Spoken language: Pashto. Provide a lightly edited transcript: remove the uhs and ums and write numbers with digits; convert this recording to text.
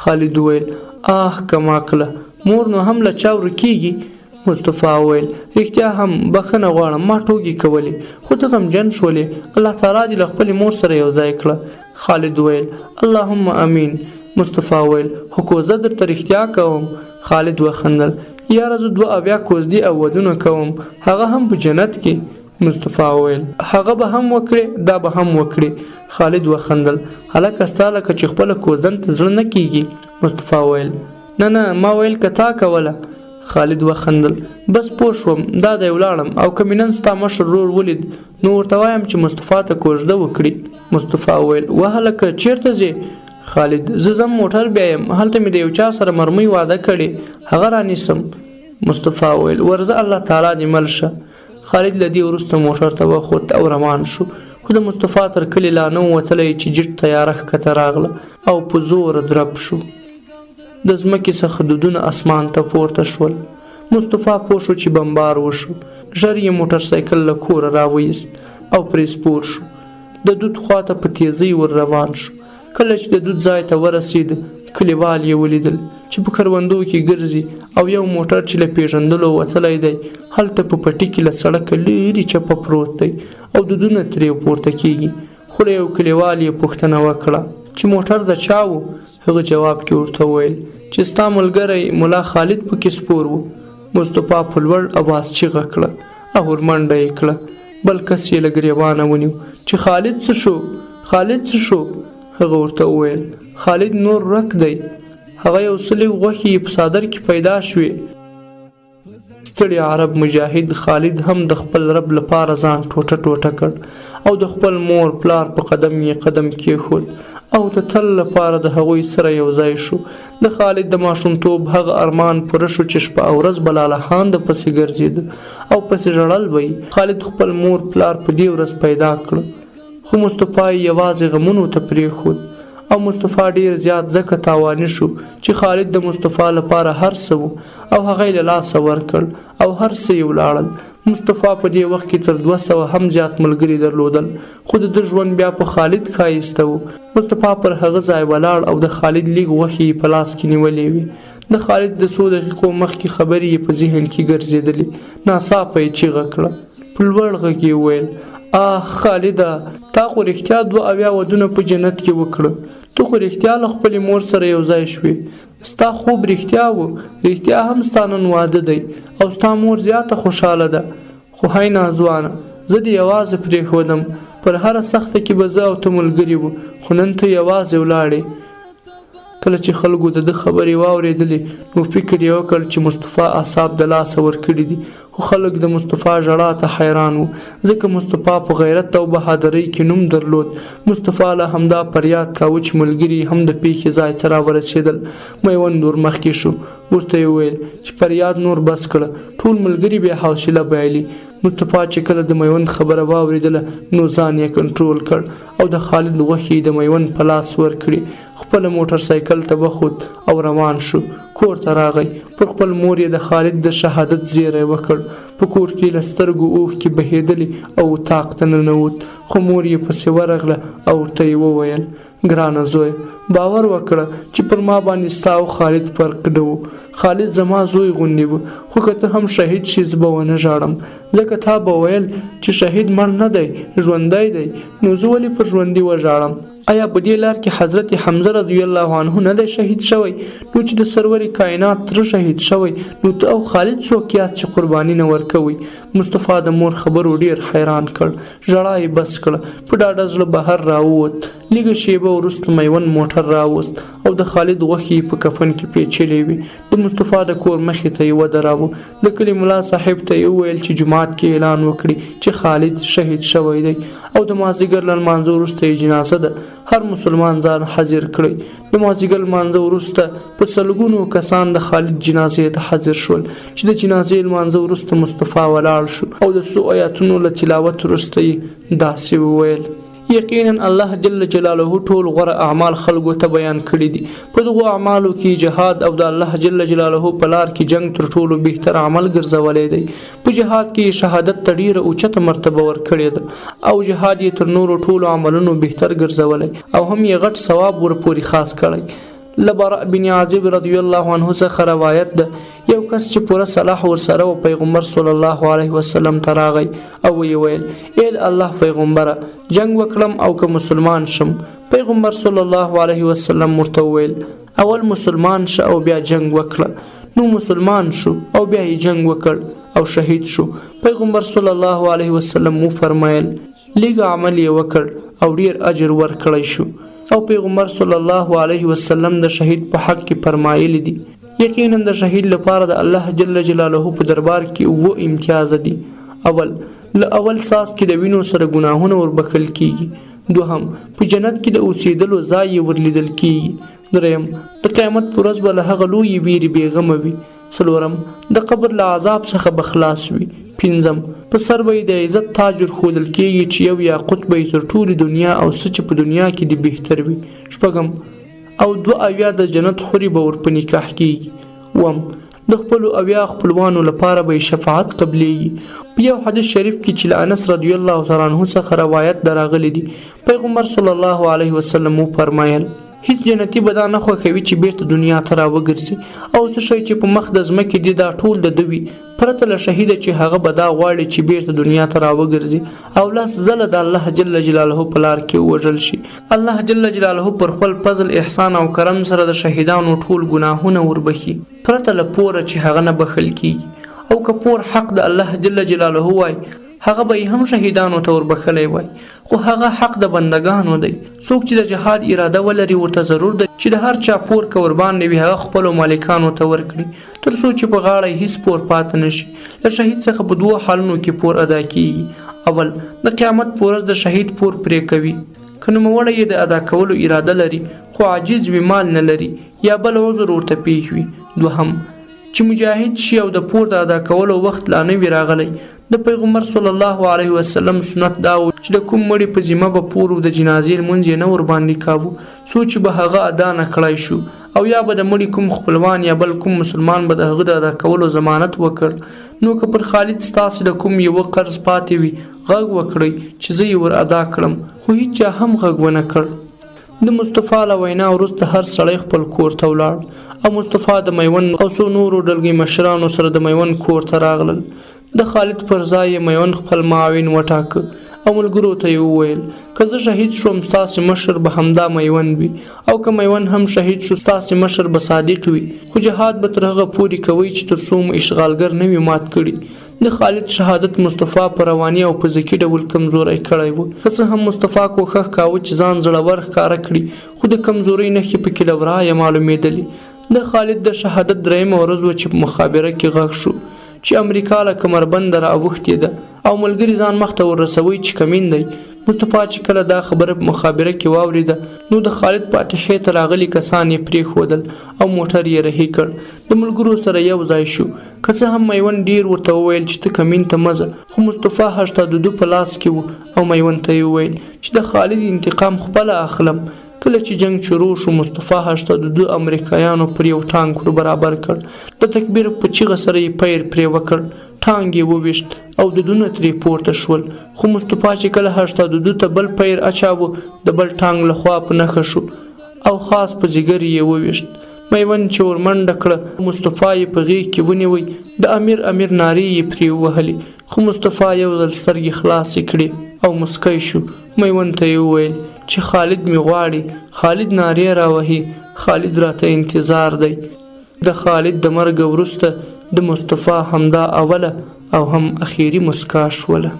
خالد وویل کما کله مور نو هم له چا ورکېږي. مصطفی وویل رښتیا هم بخښنه غواړم، ما ټوکې کولې خو ته غمجن شولې، الله تعالی دې له خپلې مور سره یو ځای کړه. خالد وویل اللهم امین. مصطفی وویل خو کوزه درته رښتیا کوم. خالد وخندل یاره زه 2 کوزدي او ودونه کوم، هغه هم په جنت کې. مصطفی وویل هغه به هم وکړې دا به هم وکړې. خالد وخندل هلکه ستا لکه چې خپله کوزدن ته زړه نه کېږي. مصطفی وویل نه ما ویل که تا کوله. خالد وخندل بس پوه شوم، دا دی ولاړم او که مې نن ستا مشر ورور ولید نو ورته وایم چې مصطفی ته کوژده وکړي. مصطفی وویل هلکه چیرته ځې؟ خالد زه ځم موټر بیایم، هلته مې د یو چا سره مرمۍ واده کړې، هغه رانیسم. مصطفی وویل ورځه الله تعالی دې مل شه. خالد له دې وروسته موټر ته وخوت او روان شو، خو د مصطفی تر کلي لا نه وتلی چې جټ تیاره ښکته راغله او په زوره درب شو. د ځمکې څخه دودونه اسمان ته پورته شول. مصطفی پوه شو چې بمبار وشو. ژر یې موټرسایکل له کوره راویست او پرې سپور شو. د دود خواته په تیزۍ ور روان شو. کله چې د دود ځای ته ورسید کلیوال یې ولیدل چې په کروندو کې ګرځي او یو موټر چې له پیژندلو وتلی دی هلته په پټي کې له سړکه لرې چپه پروت دی او دودونه ترې پورته کېږي. خو له یو کلیوال یې پوښتنه وکړه چې موټر د چا و؟ هغه جواب کې ورته وویل چې ستا ملګری ملا خالد پکې سپور و. مصطفی په لوړ اواز چیغه کړه او ورمنډه یې کړه. بل کس یې له ګریوانه ونیو چې خالد څه شو؟ خالد څه شو؟ هغه ورته وویل خالد نور ورک دی، هغه یو څلی غوښې په څادر کې پیدا شوې. ستړي عرب مجاهد خالد هم د خپل رب لپاره ځان ټوټه ټوټه کړ او د خپل مور پلار په قدم یې قدم کېښود او د تل لپاره د هغوی سره یو ځای شو. د خالد د ماشومتوب هغه ارمان پوره شو چې شپه او ورځ بلاله خان د پسې ګرځېده او پسې ژړل به یې. خالد خپل مور پلار په دې ورځ پیدا کړ، خو مصطفی یوازې غمونو ته پرېښود او مصطفی ډیر زیات ځکه تاواني شو چې خالد د مصطفی لپاره هر څه و او هغه یې له لاسه ورکړ او هر څه یې ولاړل. مصطفی په دې وخت کې تر 200 هم زیات ملګري درلودل، خو د ده ژوند بیا په خالد ښایسته و. مصطفی پر هغه ځای ولاړ او د خالد لیږ غوښې په لاس کې نیولې وې. د خالد د 100 دقیقو مخکې خبرې یې په ذهن کې ګرځېدلې. ناڅاپه یې چیغه کړه، په لوړ غږ یې وویل خالده تا خو رښتیا 2 ودونه په جنت کې وکړه، تو خو رښتیا له خپلې مور سره یو ځای شوې، ستا خوب رښتیا و، رښتیا هم ستا نن واده دی او ستا مور زیاته خوشحاله ده. خو هی نازوانه زه دې یوازې پرېښودم، پر هره سخته کې به زه او ته ملګري وو، خو نن ته یوازې ولاړې. کله چې خلکو د ده خبرې واورېدلې نو فکر یې وکړ چې مصطفی اعصاب د لاسه ورکړي دي، خو خلک د مصطفی ژړا ته حیران وو ځکه مصطفی په غیرت او بهادرۍ کې نوم درلود. مصطفی له همدا فریاد کاوه چې ملګري هم د پیښې ځای ته راورسېدل. میوند ور مخکې شو، ورته یې وویل چې فریاد نور بس کړه. ټول ملګري بیا حوصله بایلي. مصطفی چې کله د میوند خبره واورېدله نو ځان یې کنټرول کړ او د خالد غوښې د میوند په لاس ورکړې. خپل موټرسایکل ته وخوت او روان شو. کور ته راغی، پر خپل مور یې د خالد د شهادت زیری وکړ. په کور کې له سترګو اوښکې بهېدلې او اطاق ته ننوت، خو مور یې پسې ورغله او ورته یې وویل ګرانه زویه باور وکړه چې پر ما باندې ستا او خالد فرق نه و. خالد زما زوی غوندې و، خو که ته هم شهید شې زه به ونه ژاړم ځکه تا به ویل چې شهید مړ نه دی ژوندی دی، نو زه ولې پر ژوندي وژاړم؟ آیا په دې لار کې حضرت حمزه رضی الله عنه نه دی شهید شوی؟ نو چې د سرور کائنات تر شهید شوی نو ته او خالد څوک یاست چې قرباني نه ورکوئ؟ مصطفی د مور خبرو ډیر حیران کړ، ژړا یې بس کړه، په ډاډه زړه بهر راووت. لږه شیبه وروسته میوند موټر راوست او د خالد غوښې په کفن کې پیچلې وې. د مصطفی د کور مخې ته یې ودراوه. د کلي ملا صاحب ته یې وویل چې جومات کې اعلان وکړي چې خالد شهید شوی دی او د مازدیګر له لمانځه وروسته یې جنازه ده. هر مسلمان ځان حاضر کړی. د مازدیګر لمانځه وروسته په سلګونو کسان د خالد جنازې ته حاضر شول چې د جنازې لمانځه وروسته مصطفی ولاړ شو او د 100 آیاتونو له تلاوت وروسته یې داسې وویل یقینا الله جل جلاله ټول غوره اعمال خلکو ته بیان کړي دي. په دغو اعمالو کې جهاد او د الله جل جلاله په لار کې جنگ تر ټولو بهتر عمل ګرځولی دی. په جهاد کې شهادت ته ډیره اوچته مرتبه ورکړې ده او جهاد یې تر نورو ټولو عملونو بهتر ګرځولی او هم یې غټ ثواب ورپورې خاص کړی. لبراء بن عازب رضی الله عنه څخه روایت ده یو کس چې پوره صلاح ورسره و پیغمبر صلی الله علیه وسلم ته راغی او ویې ویل ای د الله پیغمبره جنگ وکړم او که مسلمان شم. پیغمبر صلی الله علیه وسلم ورته وویل اول مسلمان شه او بیا جنگ وکړه. نو مسلمان شو او بیا یې جنگ وکړ او شهید شو. پیغمبر صلی الله علیه وسلم وفرمایل لږ عمل یې وکړ او ډیر اجر ورکړی شو. او پیغمبر صلی الله علیه وسلم د شهید په حق کې فرمایلی دي یقینا د شهید لپاره د الله جل جلاله په دربار کې و امتیاز دي. اول ساس کې د وینو سره ګناهونه وربخل کیږي. دوهم په جنت کې د اوسېدلو ځای ورلیدل کیږي. دریم د قیامت پر ورځ به له هغه لوی ویری بیغمه وي. څلورم د قبر له عذاب څخه بخلاص وي. پنځم په سر به د عزت تاج ورښودل کیږي چې یو یاقوت به تر ټولې دنیا او څه چې په دنیا کې دی بهتر وي. شپږم او 2 د جنت حورې به ور په نکاح کیږي. اووم د خپلو 8 خپلوانو لپاره به شفاعت قبلیږي. په یو حدیث شریف کې چې له انس رضی الله تعالی عنه څخه روایت دراغلی دی پیغمبر صلی الله علیه وسلم فرمایل هیڅ جنتی به دا نه خوښوي چې بیرته دنیا ته راوګرځي او څه شی چې په مخ د ځمکې دی دا ټول د دوی پرته له شهیده چې هغه به دا غواړي چې بیرته دنیا ته راوګرځي او لاس زله د الله جل جلاله په لار کې ووژل شي. الله جل جلاله پر خپل فضل احسان او کرم سره د شهیدانو ټول ګناهونه وربخي پرته له پوره چې هغه نه بخل کیږي. او که پور حق د الله جل جلاله وای هغه به هم شهیدانو ته وربخلی وای خو هغه حق د بندگانو دی. څوک چې د جهاد اراده ولري ورته ضرور دی چې د هر چا پور که ورباندې وي هغه خپلو مالکانو ته ورکړي تر څو چې په غاړه هیڅ پور پاتې نشي. له شهید څخه په 2 حالونو کې پور ادا کیږي. اول د قیامت په ورځ د شهید پور پرې کوي که نوموړی یې د ادا کولو اراده لري خو عاجز وي مال نه لري یا بل عذر ورته پیښ وي. دوهم چې مجاهد شي او د پور د ادا کولو وخت لا نه وي راغلی د پیغمبر صلی الله علیه وسلم سنت دا و چې د کوم مړي په ذمه به پور د جنازې لمونځ یې نه ورباندې کاوه څو چې به هغه ادا نه کړی شو او یا به د مړي کوم خپلوان یا بل کوم مسلمان به د هغه د ادا کولو ضمانت وکړ. نو که پر خالد ستاسو د کوم یو قرض پاتې وي غږ وکړئ چې زه یې ور ادا کړم خو هیچا هم غږ ونه کړ. د مصطفی له وینا وروسته هر سړی خپل کور ته ولاړ او مصطفی د میوند او څو نورو ډلګۍ مشرانو سره د میوند کور ته راغلل. د خالد پر ځای میوند خپل معاون وټاکه او ملګرو ته یې وویل که زه شهید شوم ستاسې مشر به همدا میوند وي او که میوند هم شهید شو ستاسې مشر به صادق وي خو جهاد به تر هغه پورې کوئ چې تر څو مو اشغالګر نه وي مات کړي. د خالد شهادت مصطفی په رواني او په ذکي ډول کمزوری کړی و. که څه هم مصطفی کوښښ کاوه چې ځان زړور ښکاره کړي خو د کمزورۍ نښې پکې له ورایه معلومېدلې. د خالد د شهادت درېیمه ورځ وه چې په مخابره کې غږ شو چې امریکا له کمربنده راوښتې ده او ملګري ځان مخته ورسوي چې کمین دی. مصطفی چې کله دا خبره په مخابره کې واورېده نو د خالد فاتحې ته راغلي کسان یې پرېښودل او موټر یې رهي کړ. د ملګرو سره یو ځای شو. که څه هم میوند ډیر ورته وویل چې ته کمین ته مه ځه خو مصطفی 82 په لاس کې و او میوند ته یې وویل چې د خالد انتقام خپله اخلم. کله چې جنگ شروع شو مصطفی 82 امریکایانو پر یو ټانک ور برابر کړ. د تکبیر په چیغه سره یې پیر پرې وکړ ټانک یې وویشت او دودونه ترې پورته شول خو مصطفی چې کله 82 ته بل پیر اچاوه د بل ټانک لخوا په نښه شو او خاص په ځیګر یې وویشت. میوند چې ور منډه کړه مصطفی یې په غېږ کې ونیوی د امیر نارې یې پرې ووهلې خو مصطفی یو ځل سترګې خلاصې کړې او مسکی شو. میوند ته یې وویل چې خالد می غواړي. خالد نارې راوهي خالد راته انتظار دی. د خالد د مرګ وروسته د مصطفی همدا اوله او هم اخیری مسکا شوله.